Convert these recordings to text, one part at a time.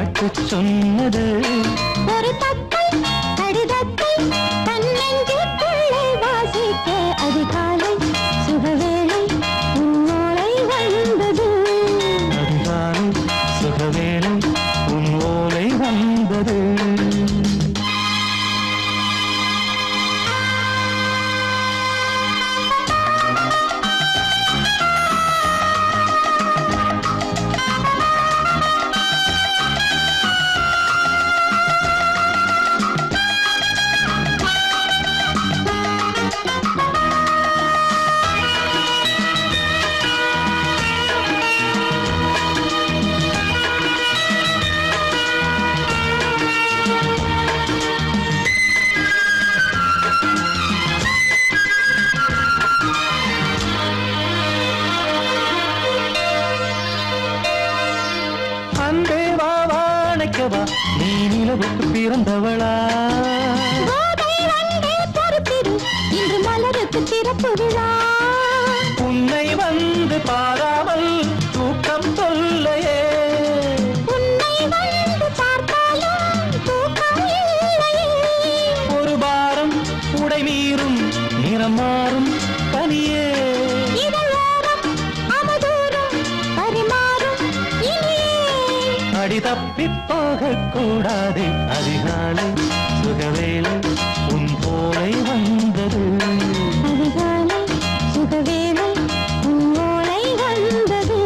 வாழ்த்து சொன்னது ஒரு தத்தை கடிதத்தை தன்னெஞ்சுக்குள்ளே வாசிக்க அதிகாலை சுகவேளை உன்னோலை வந்தது. அதிகாலை சுகவேளை உன் ஓலை வந்தது. நீ நிலவுக்கு பிறந்தவளா? இன்று மலருக்கு திறப்பு விழா. உன்னை வந்து பாராமல் தூக்கம் சொல்லையே. உன்னை வந்து பார்த்தாலும் தூக்கம் இல்லையே. ஒரு பாரம் உடை மீறும் நிறம் மாறும் பனியே. அடி தப்பி போக கூடாது. அதிகாலை சுகவேளை உன் போலை வந்தது. அதிகாலை சுகவேளை உன் போலை வந்தது.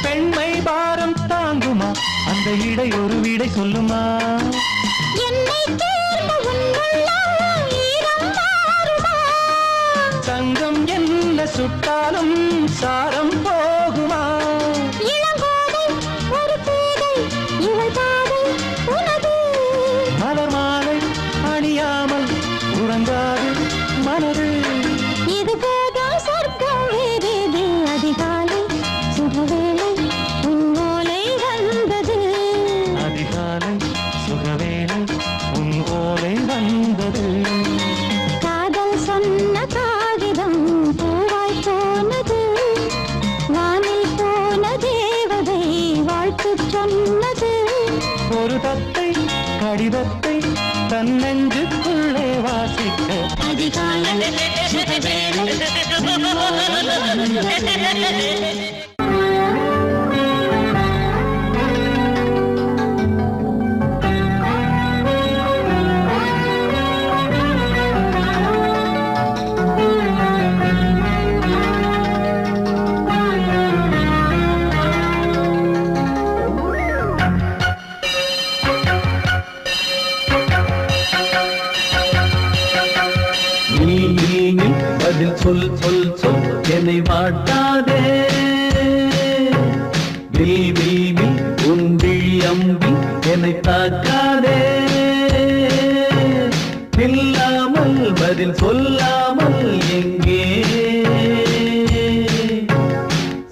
பெண்மை பாரம் தாங்குமா? அந்த இடை ஒரு விடை சொல்லுமா? தங்கம் என்ன சுட்டாலும் சாரம் போகுமா? மலர் மாலை அணியாமல் உறங்காது மனது. இது போதும் சொர்க்கம் வேறேது. அதிகாலை சுகவேளை உன் ஓலை வந்தது. அதிகாலை சுகவேளை உன் ஓலை வந்தது. காதல் சொன்ன காகிதம் பூவாய் போனது. வானில் போன தேவதை வாழ்த்து சொன்னது. ஒரு தத்தை கடிதத்தை தன்னெஞ்சுக்குள்ளே வாசிக்க அதிகாலை சுகவேளை உன் ஓலை வந்தது. பதில் சொல் சொல் சொல் என்னை வாட்டாதே. வில் வில் வில் உன் விழி அம்பி என்னை தாக்காதே. இல்லாமல் பதில் சொல்லாமல் எங்கே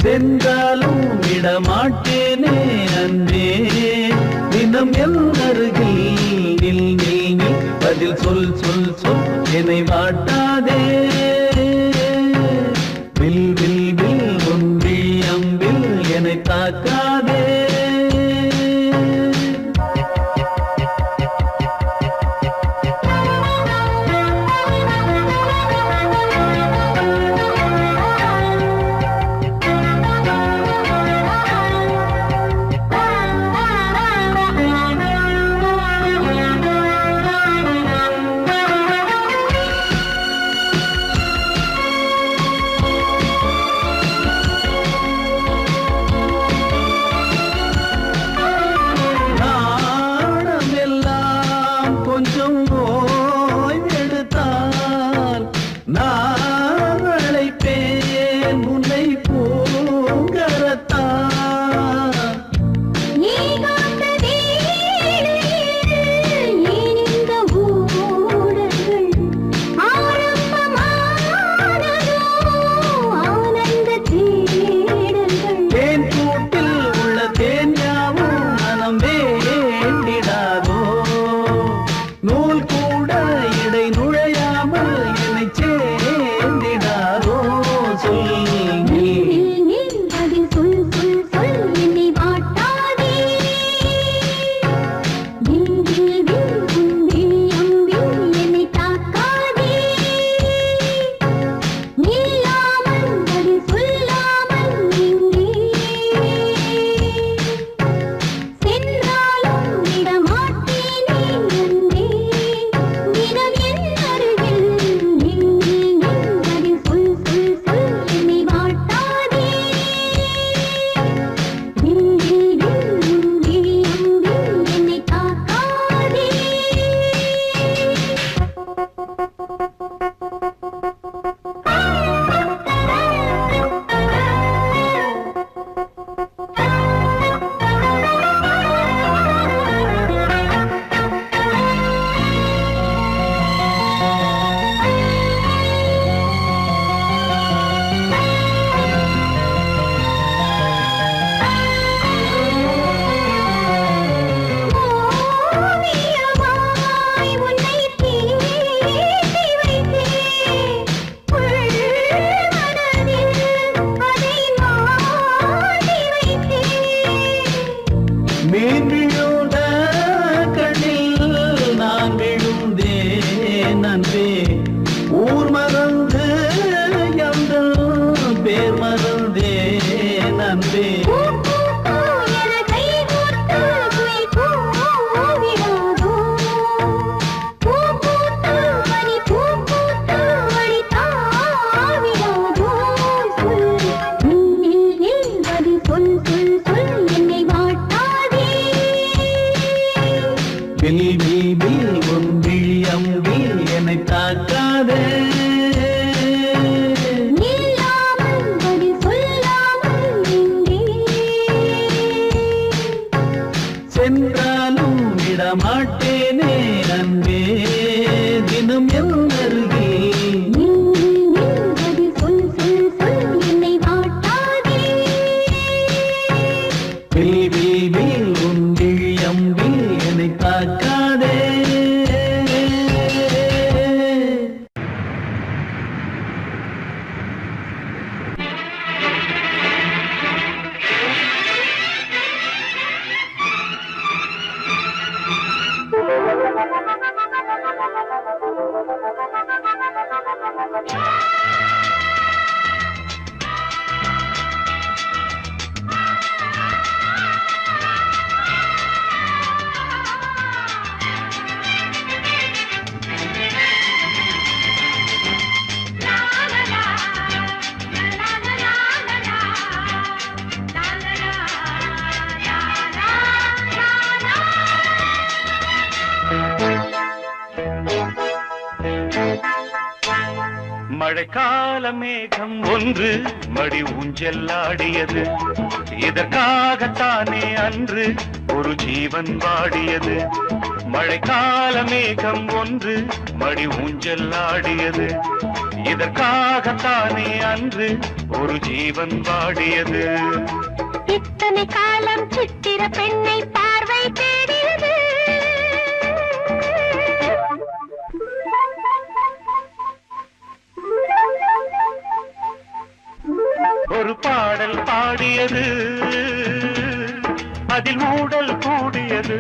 சென்றாலும் விடமாட்டேனே அன்றே. தினம் என் அருகில் நில் நில் நில் பதில் சொல் சொல் சொல் என்னை வாட்டாதே. வில் வில் வில் உன் விழி அம்பில் என்னை தாக்காதே. தேன் விழுந்த கண்ணில் நான் விழுந்தேன் அன்பே ஊர் மறந்து எங்கள் பேர் மறந்தேன் அன்பே உன் விழி அம்பி என்னை தாக்காதே சென்றாலும் விடமாட்டேனே அன்பே தினம் என் அருகில் உன் விழி அம்பி என்னை தாக்காதே மழைக்கால மேகம் ஒன்று மடி ஊஞ்செல்லாடியது இதற்காகத்தானே அன்று ஒரு ஜீவன் வாடியது மழைக்கால மேகம் ஒன்று மடி ஊஞ்செல்லாடியது இதற்காகத்தானே அன்று ஒரு ஜீவன் வாடியது இத்தனை காலம் சித்திர பெண்ணை பார்வை தேடியது ஒரு பாடல் பாடியது அதில் மூடல் கூடியது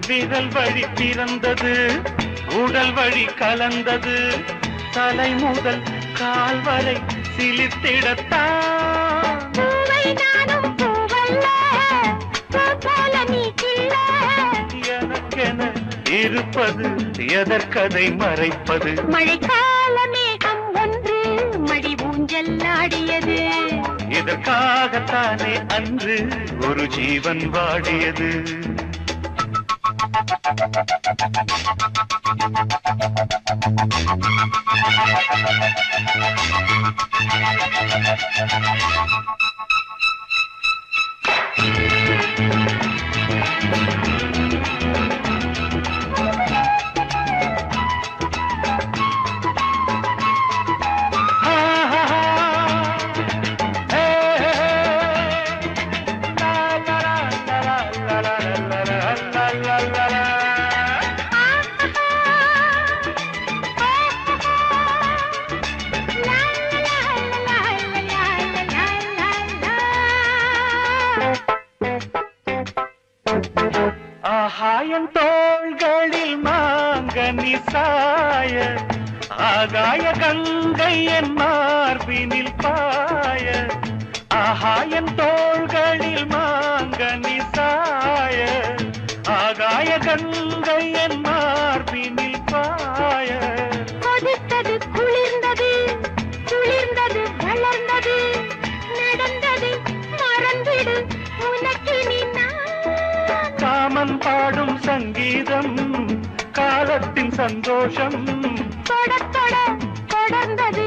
விரல் வழி பிறந்தது உடல் வழி கலந்தது தலை முதல் கால் வரை சிலிர்த்திடத்தான் எனக்கென இருப்பது எதற்கதை மறைப்பது மழைக்கால மேகம் ஒன்று மடி ஊஞ்செல்லாடியது இதற்காகத்தானே அன்று ஒரு ஜீவன் வாடியது ஆஹாயன் தோள்களில் மாங்கனி மாங்கனி சாய ஆகாய கங்கை என் மார்பினில் பாய ஆகாயன் தோள்களில் மாங்கனி சாய ஆகாய கங்கை என் மார்பினில் பாய கொதித்தது குளிர்ந்தது குளிர்ந்தது வளர்ந்தது நடந்தது மறந்திடு உனக்கு நீ காமன் பாடும் சங்கீதம் காலத்தின் சந்தோஷம் தொட தொட தொடர்ந்தது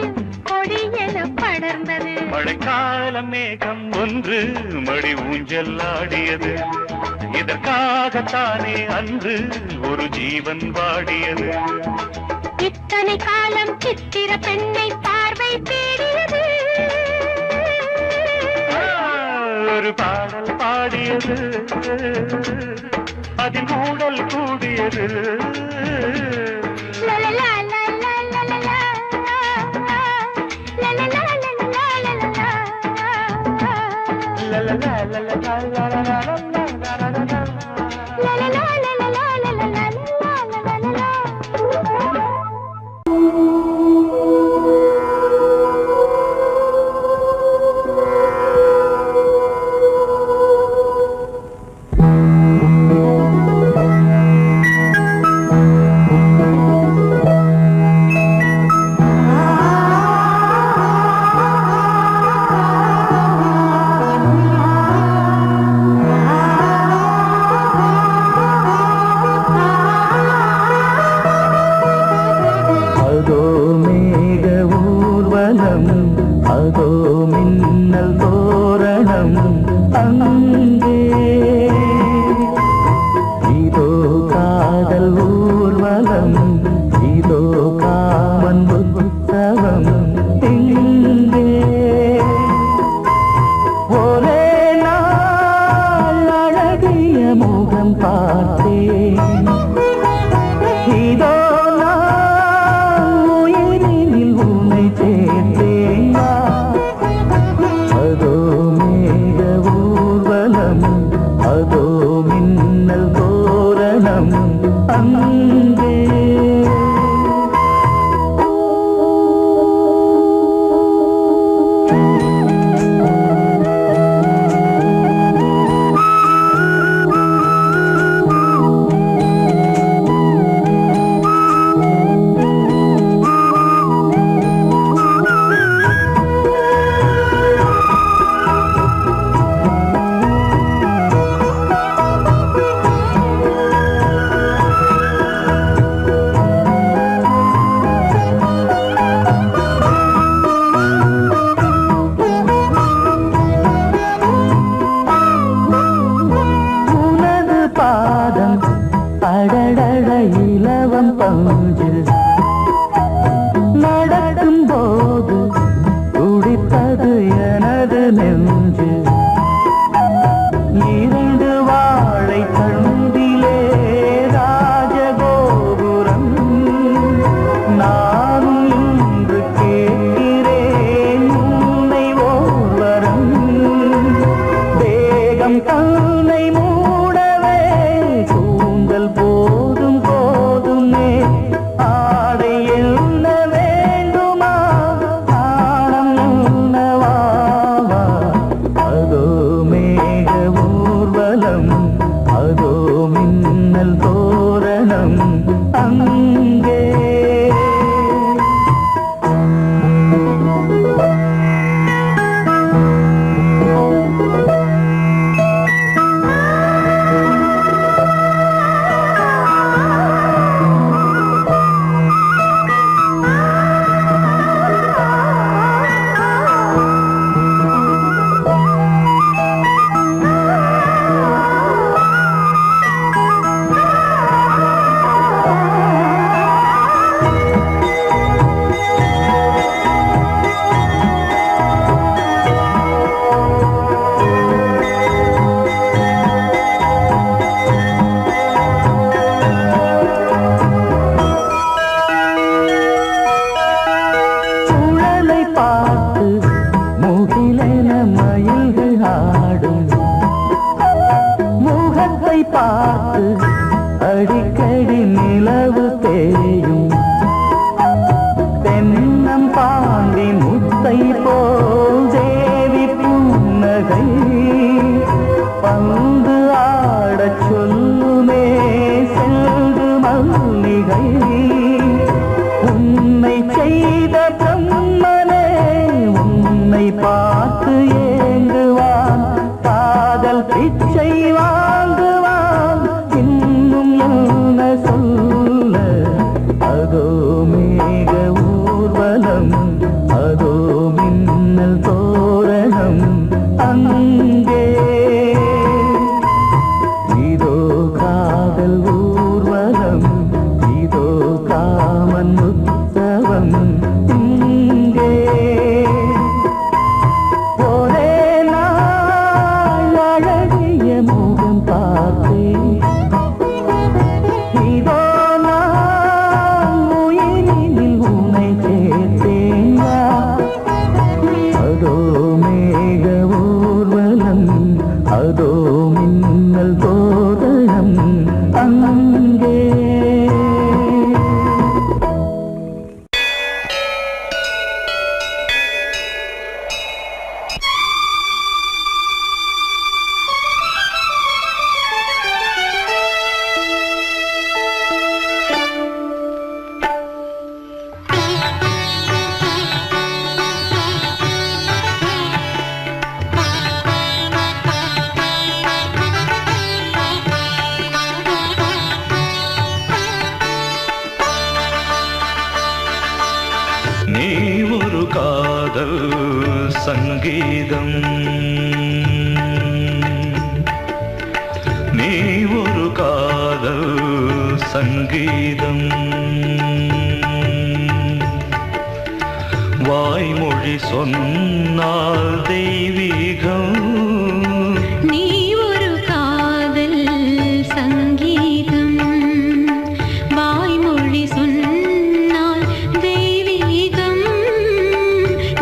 கொடியென படர்ந்தது மழைக்கால மேகம் ஒன்று மடி ஊஞ்சல் ஆடியது இதற்காகத்தானே அன்று ஒரு ஜீவன் வாடியது இத்தனை காலம் சித்திர பெண்ணை பார்வை தேடியது ஒரு பாடல் பாடியது அதில் கூடல் கூடியது லலலா லலலா லலலா லலலா லலலா லலலா அதோ மின்னல் தோரணம் அங்கே இதோ காதல் ஊர்வலம் இதோ காமன் உற்சவம் இங்கே ஒரே நாள் அழகிய முகம் பார்த்தேன் இதோ அதோ மின்னல் தோரணம் அங்கே இலவம் பஞ்சு நடக்கும் போது துடித்தது எனது நெஞ்சு இரண்டு வாழை தண்டிலே ராஜகோபுரம் நானும் இன்று கேட்கிறேன் உன்னை ஓர்வரம் தேகம் தன்னை மூடவே கூந்தல் போதும் போதுமே காதல் சங்கீதம் நீ ஒரு காதல் சங்கீதம் வாய்மொழி சொன்னால் தெய்வீகம் நீ ஒரு காதல் சங்கீதம் வாய்மொழி சொன்னால் தெய்வீகம்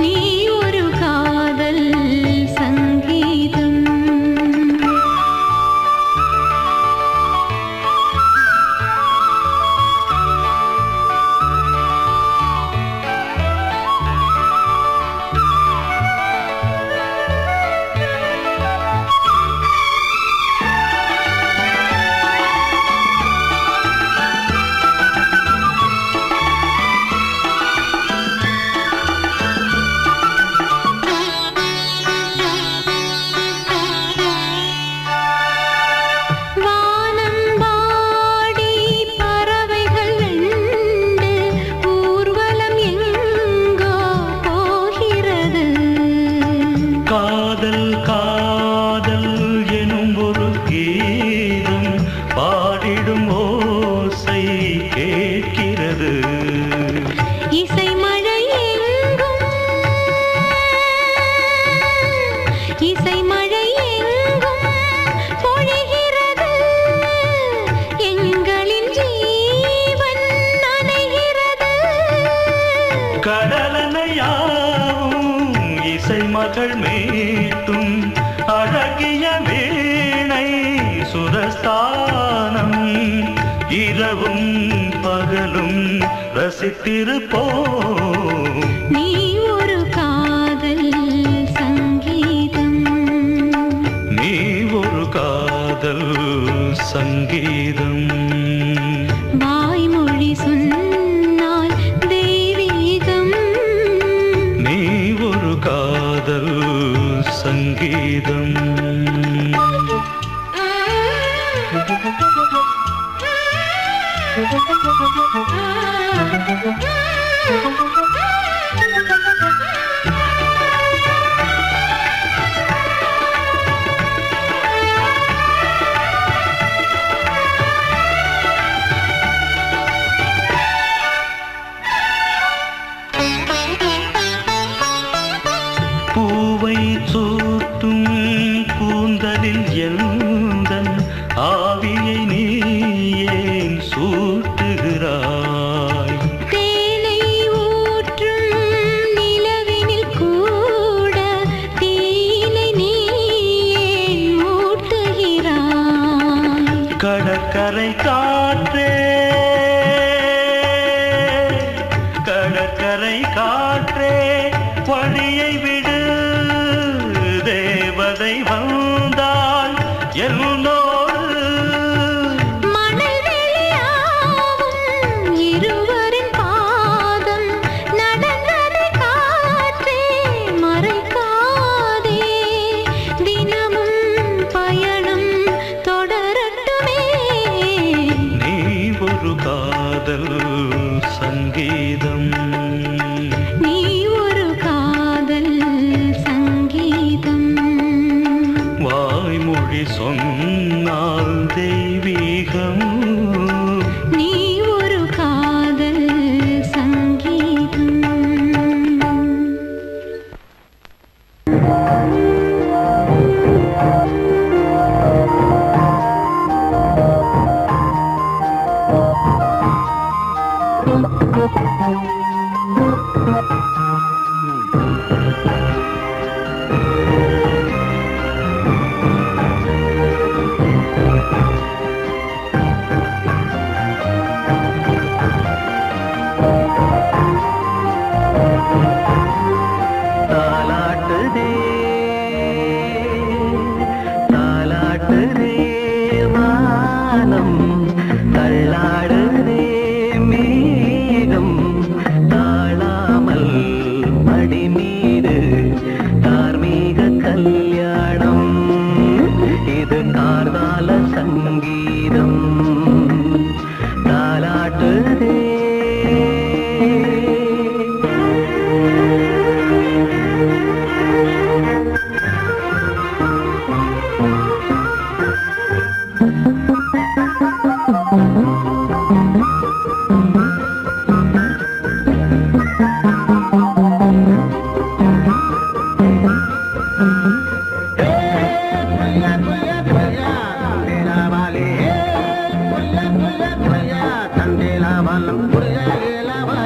நீ ஒரு காதல் சங்கீதம் காதல் காதல் எனும் ஒரு கீதம் பாடிடும் ஓசை கேட்கிறது இசை மழை எங்கும் இசை மழை எங்கும் பொழிகிறது எங்களின் ஜீவன் நனைகிறது கடலனையாவும் இசை மகள் மீட்டும் அழகிய வீணை சுரஸ்தானம் இரவும் பகலும் ரசித்திருப்போம் நீ ஒரு காதல் சங்கீதம் நீ ஒரு காதல் சங்கீதம் வாய்மொழி சொன்னால் தெய்வீகம் நீ ஒரு காதல் சங்கீதம் பூவை சூட்டும் கூந்தலில் எந்தன் ஆவியை நீ ஏன் சூட்டுகிறாய் தேனை ஊற்றும் நிலவினில் கூட தீனை நீ ஏன் மூட்டுகிறாய் கடற்கரை காற்றே கடற்கரை காற்றே வழியை விடு தேவதை வந்தால் என்னோடு மணல் வெளியாகும் இருவரின் பாதம் நடந்ததை காற்றே மறைக்காதே தினமும் பயணம் தொடரட்டுமே நீ ஒரு காதல் சங்கீதம் நீ ஒரு காதல் சங்கீதம் வாய்மொழி சொன்னால் தெய்வீகம் நீ ஒரு காதல் சங்கீதம் தாலாட்டுதே தாலாட்டுதே வானம் தள்ளாடுதே மேகம் தாழாமல் மடி மீது தார்மீக கல்யாணம்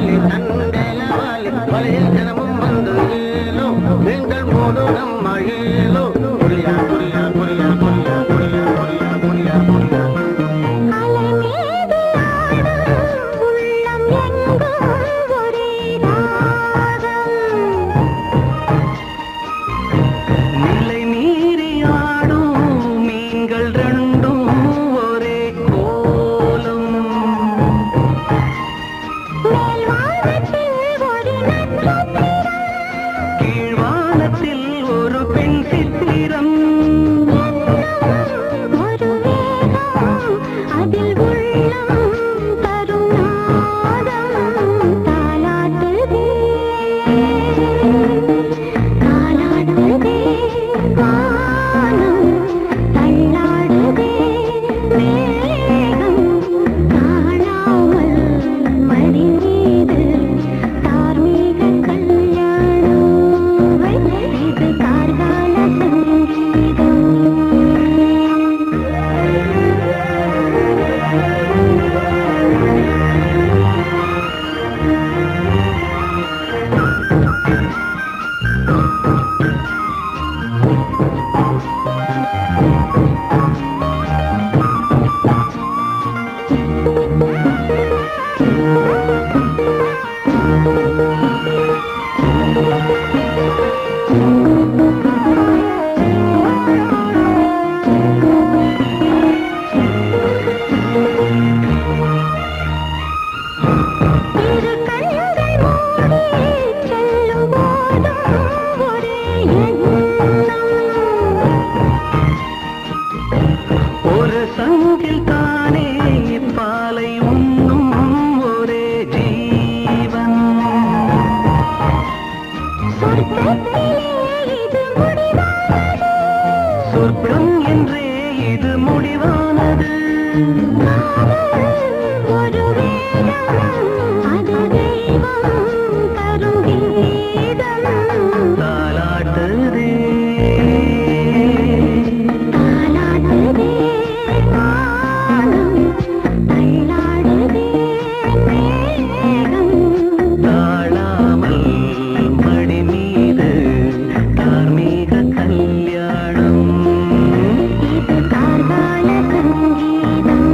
வாலி தண்டேலவாலி வலையில் தினமும் வந்து ஏலோ நீங்கள் போது நம்ம ஏலோ புரியா புரியா புரியா புரியா புரியா புரியா புரியா புரியா நிலை மீறி ஆடும் மீன்கள் ரெண்டும் ஒரே கோலம் கீழ்வானத்தில் ஒரு பெண் சித்திரம் அதில் உள்ளம் தருநாதம் தாலாட்டுதே தாலாடுதே வானம் தள்ளாடுதே மேகம் காணாமல் மடி மீது தார்மீக கல்யாணம் இது கார்கால சங்கீதம் இரு கண்கள் மூடி செல்லும் போதும் ஒரே எண்ணம் ஒரு சங்கில் தானே பாலை உண்ணும் ஒரே ஜீவன் சொர்க்கத்திலே இது முடிவானது சொர்க்கம் என்றே இது முடிவானது ஒரு வேதம் அது தெய்வம் தரும் கீதம் தாலாட்டுதே தாலாடுதே வானம் தள்ளாடுதே மேகம் தாழாமல் மடி மீது தார்மீக கல்யாணம் இது கார்கால சங்கீதம்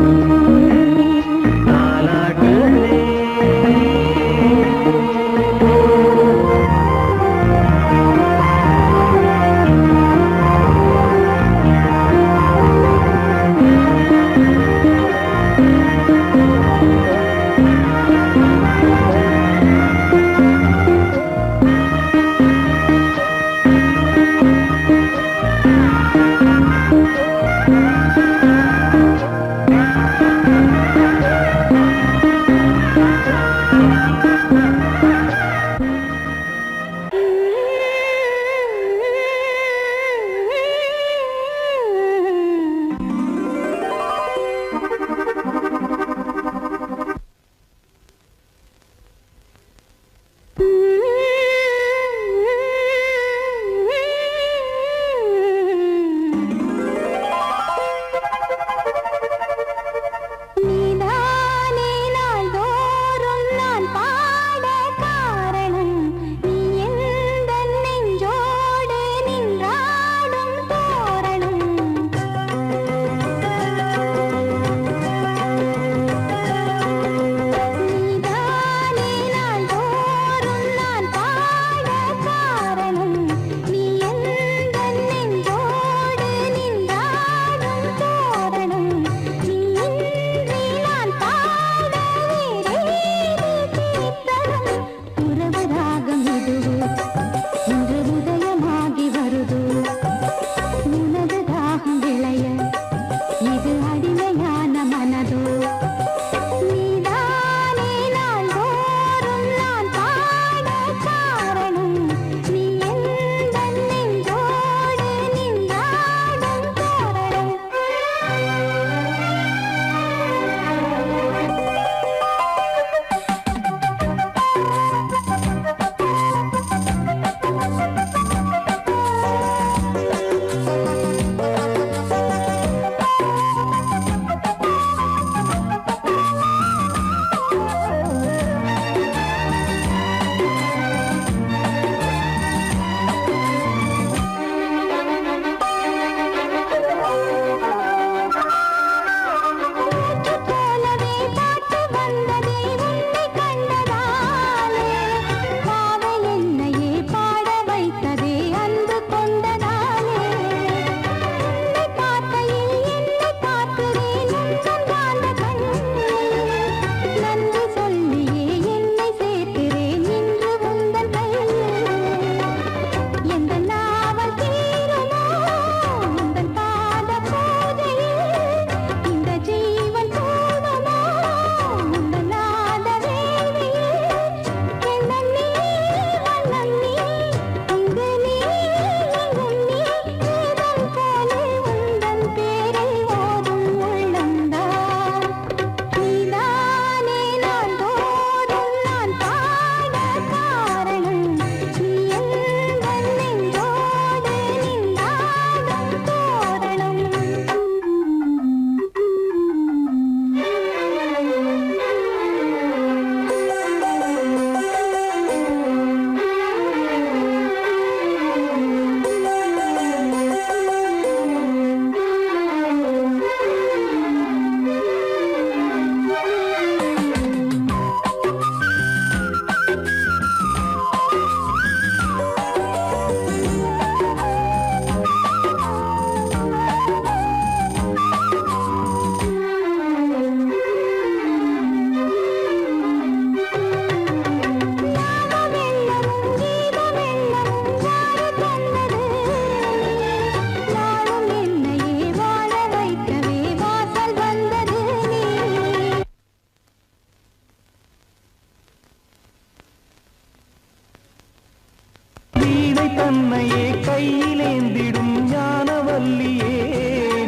தன்னையே கையிலேந்திடும் ஞானவல்லியே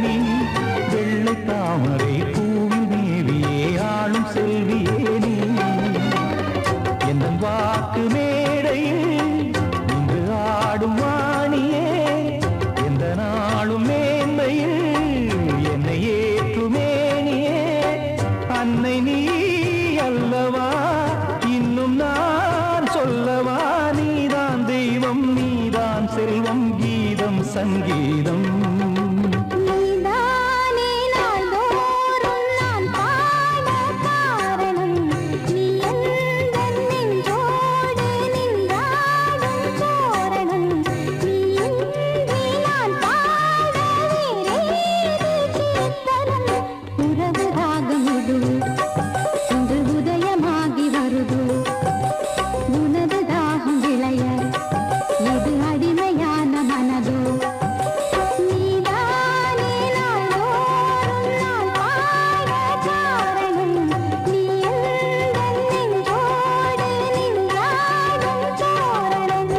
நீ வெள்ளை தாமரை பூவின் தேவியே ஆளும் செல்வியே நீ என் வாக்கு மேடையில் இன்று ஆடும் வாணியே எந்த நாளும் மேன்மையில் என்னை ஏற்றுமேனியே அன்னை நீ அல்லவா இன்னும் நான் சொல்லவா நீதான் தெய்வம் நீதான் செல்வம் கீதம் சங்கீதம் நீதானே நாள்தோறும் நான் பாட காரணம் நீ எந்தன் நெஞ்சோடு நின்றாடும் தோரணம் நீ இன்றி நான் பாட வேறேது கீர்த்தனம் உறவு ராகம் இது இன்று உதயமாகி வருது உனது தாகம் விளைய இது அடிமையான மனதோ நீதானே நாள்தோறும் நான் பாட காரணம் நீ எந்தன் நெஞ்சோடு நின்றாடும் தோரணம்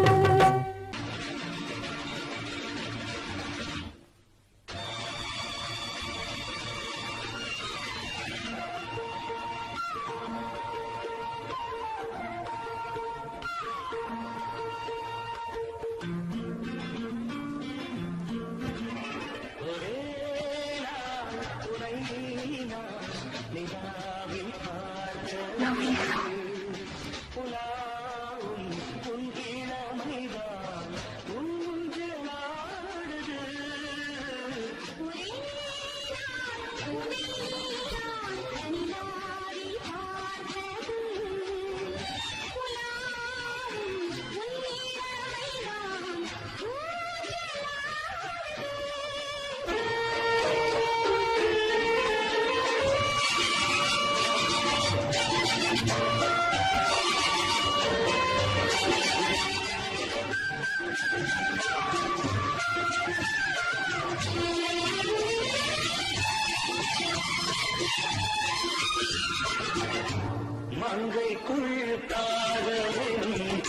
மங்கைக்குள் காதலும்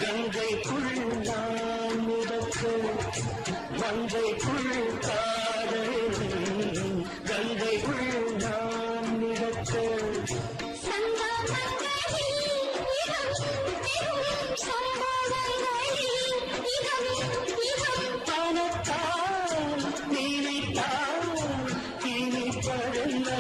கங்கைக்குள் நான் மிதக்க மங்கைக்குள் காதலும் கங்கைக்குள் நான் மிதக்க பணத்தால் நினைத்தால் இனிப்பதல்ல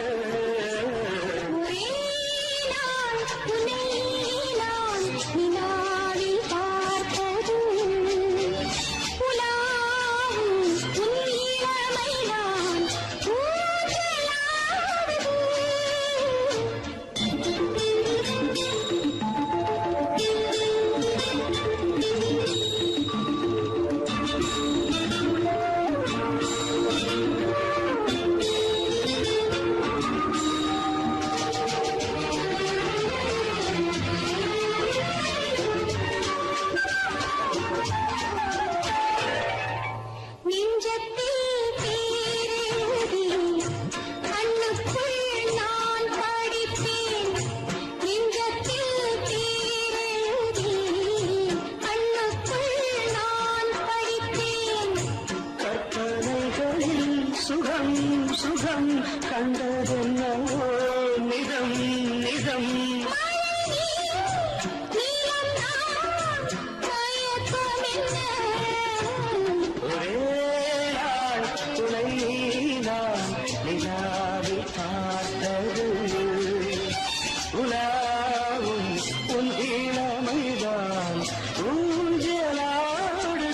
சுகம் சுகம் கண்டதென்னவோ நிதம் நிதம் ஒரே நாள் துணை நான் நிலாவில் பார்த்தது உலாவும் உன் இளமைதான் ஊஞ்சலாடுது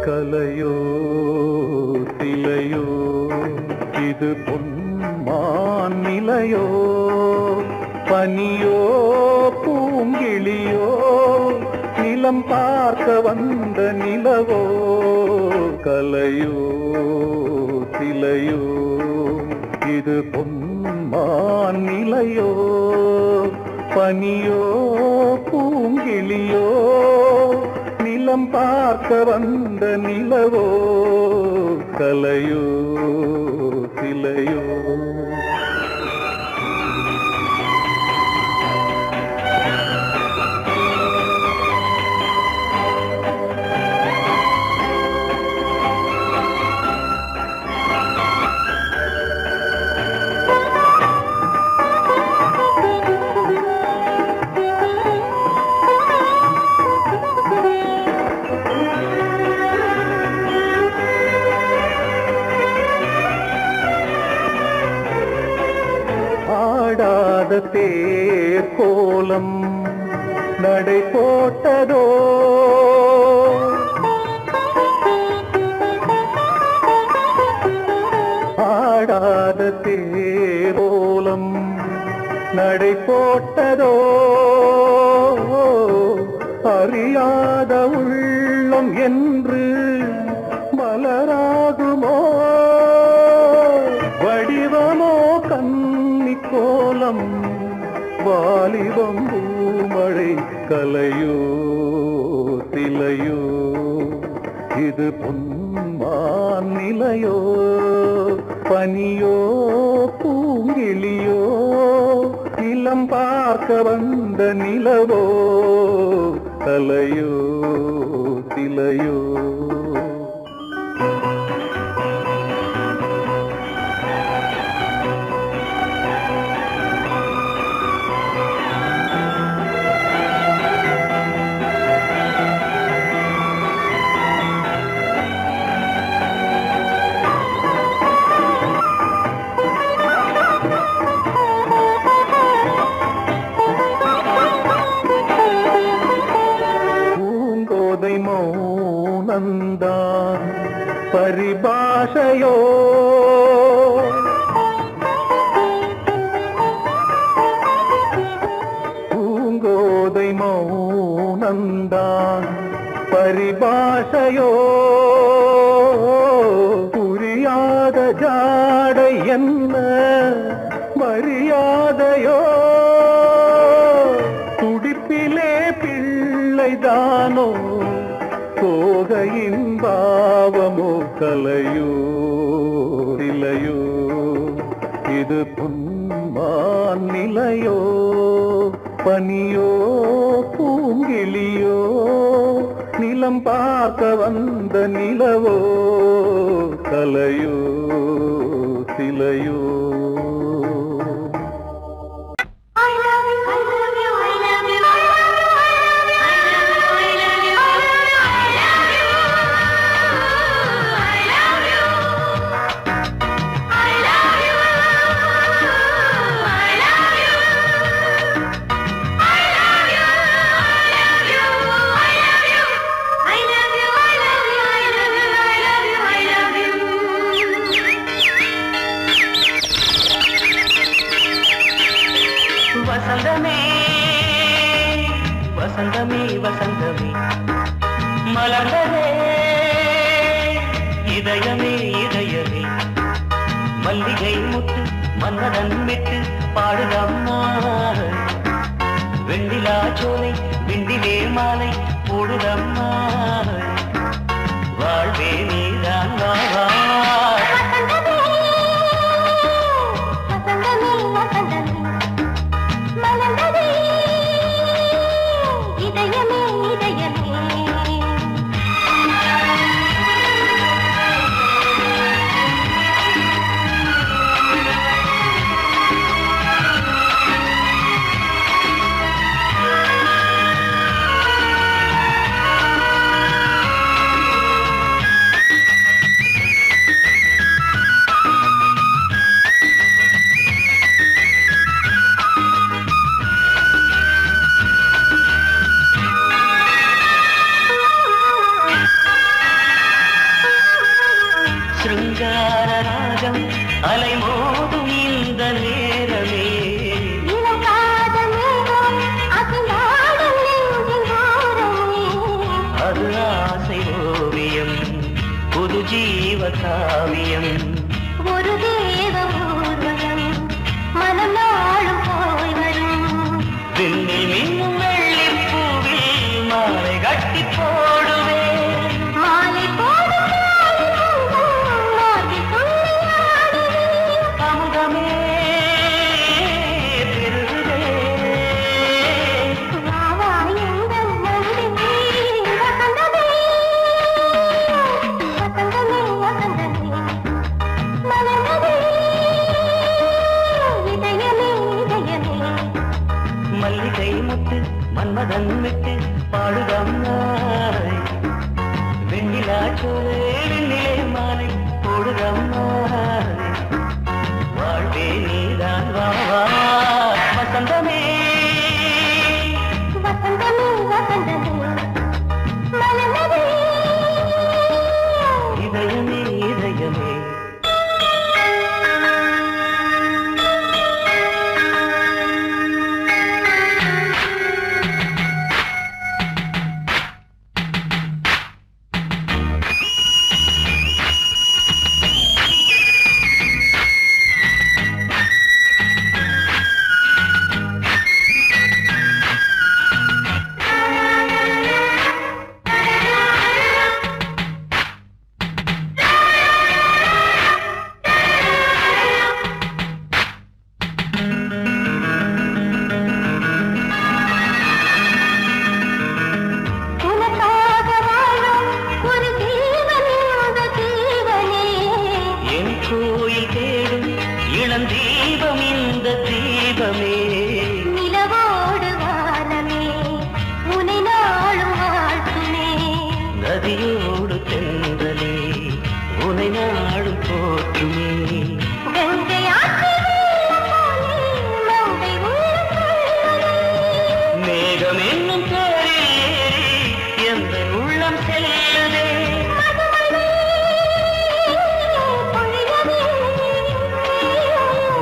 கலையோ சிலையோ இது பொன்மான் நிலையோ பனியோ பூங்கிளியோ நிலம் பார்க்க வந்த நிலவோ கலையோ சிலையோ இது பொன்மான் நிலையோ பனியோ பூங்கிளியோ நிலம் பார்க்க வந்த நிலவோ கலையோ சிலையோ ஆடாத தேர் கோலம் நடை போட்டதோ ஆடாத தேர் கோலம் நடை போட்டதோ அறியாத உள்ளம் என்று மலராகுமோ வடிவமோ கன்னி கோலம் வாலிபம் பூமழை கலையோ சிலையோ இது பொன்மான் நிலையோ பனியோ பூங்கிளியோ நிலம் பார்க்க வந்த நிலவோ கலையோ சிலையோ மௌனந்தான் பரிபாஷையோ பூங்கோதை மௌனந்தான் பரிபாஷையோ புரியாத ஜாடை என்ன மரியாதையோ துடிப்பிலே பிள்ளைதானோ கோகையின் பாவமோ கலையோ சிலையோ இது பொன்மான் நிலையோ பனியோ பூங்கிளியோ நிலம் பார்க்க வந்த நிலவோ கலையோ சிலையோ வசந்தமே வசந்தமே வசந்தமே மலர்ந்ததே இதயமே இதயமே மல்லிகை முட்டு மன்னதன் விட்டு பாடுதம்மா வெண்ணிலா சோலை விண்டிலே மாலை போடுதம்மா வாழ்வே நீதான் வா சிருங்கார ராகம் அலைமோதும் இந்த நேரமே இளம் காதல் மேகம் அசைந்தாடும் நெஞ்சின் ஓரமே. அது ஆசை ஓவியம் புது ஜீவ காவியம் ஒரு தேவ ஊர்வலம் மனம் நாளும் போய் வரும். விண்ணில் மின்னும் வெள்ளிப் பூவில் மாலை கட்டி போடுவேன் மாலை போடும் மார்பில் துள்ளியாடுவேன். அமுதமே பெருகுதே வா வா எங்கள் நந்தினி வசந்தமே வசந்தமே வசந்தமே மலர்ந்ததே இதயமே இதயமே. மல்லிகை முத்து மன்மதன் விட்டு பாடுதம்மாய் வெண்ணிலா சோலை வெண்ணிலே மாலை போடுதம்மாய் வாழ்வே நீதான் வா வா வசந்தமே வசந்தமே வசந்தமே மலர்ந்ததே இதயமே இதயமே உனக்காக வாழும் ஒரு ஜீவன் இந்த ஜீவனே. என் கோயில் தேடும் இளம் தீபம் இந்த தீபமே நிலவோடு வானமே உனை நாளும் வாழ்த்துமே. நதியோடு தென்றலே உனை நாடும் போற்றுமே கங்கை ஆற்று வெள்ளம் போலே மங்கை உள்ளம் கொள்ளுதே. மேகம் என்னும் பேரில் ஏறி எந்த உள்ளம் செல்லுதே மதுமழை பொழியவே.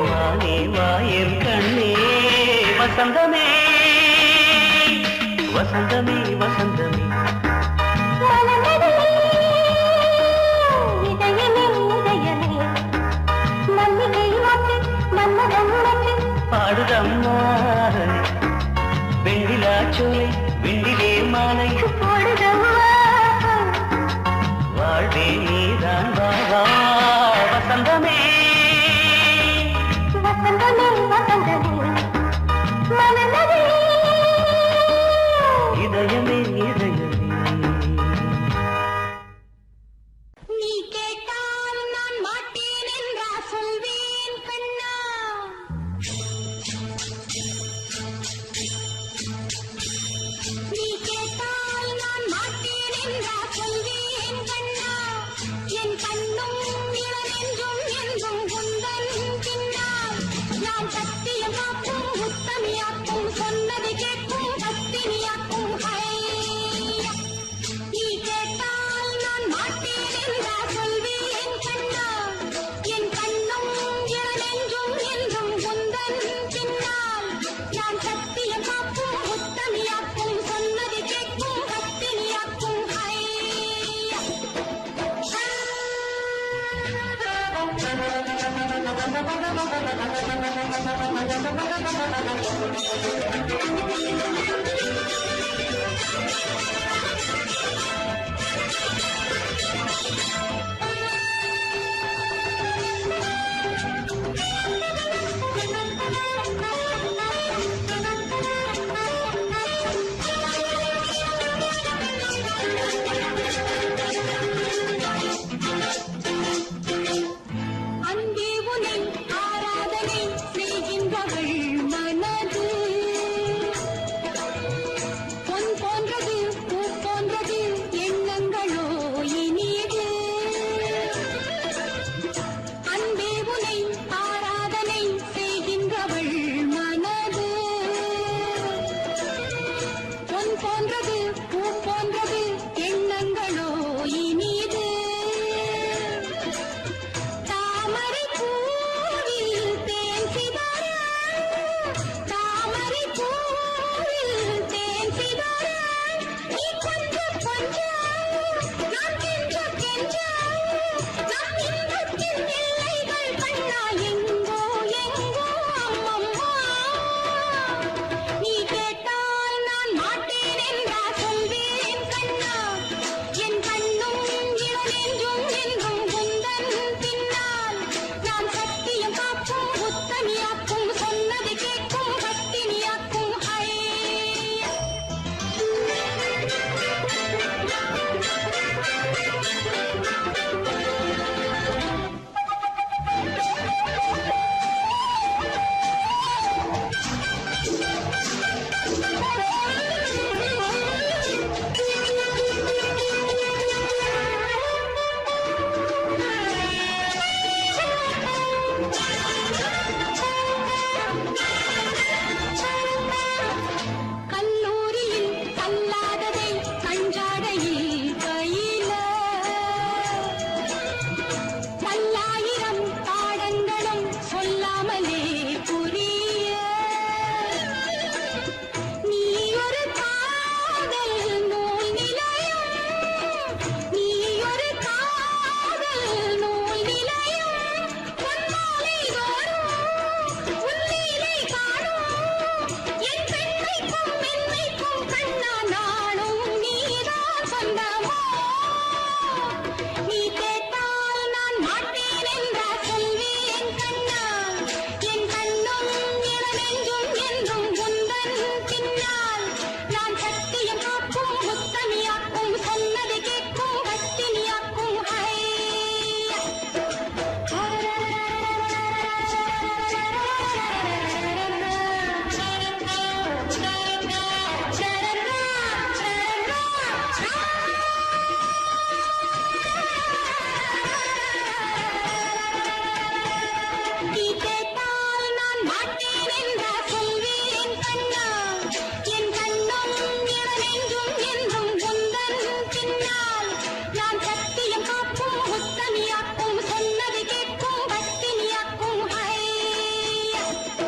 வானே வாயன் கண்ணே வசந்தமே வசந்தமே வசந்தமே மலர்ந்ததே இதயமே இதயமே. மல்லிகை மொட்டு மன்மதன் மொட்டு பாடுதம்மா வெண்ணிலா சோலை வெண்ணிலே மாலை போடுதம்மா. வாழ்வே நீதான் வா வா வசந்தமே வசந்தமே வசந்தமே மலர்ந்ததே இதயமே இதயமே நீ கேட்டால் நான் மாட்டேன் என்றா சொல்வேன் கண்ணா. நீ கேட்டால் நான் மாட்டேன் என்றா சொல்வேன் கண்ணா. என் கண்ணும் இளநெஞ்சும் என்றும் உந்தன் பின்னால். நான் சத்தியமாக்கும் உத்தமியாக்கும் சொன்னது கேட்கும் பத்தினியாக்கும் ஹையா. நீ கேட்டால் நான் மாட்டேன் என்றா சொல்வேன் கண்ணா. என் கண்ணும் இளநெஞ்சும் என்றும் உந்தன் பின்னால். நான் சத்தியமாக்கும் உத்தமியாக்கும் சொன்னது கேட்கும் பத்தினியாக்கும் ஹையா.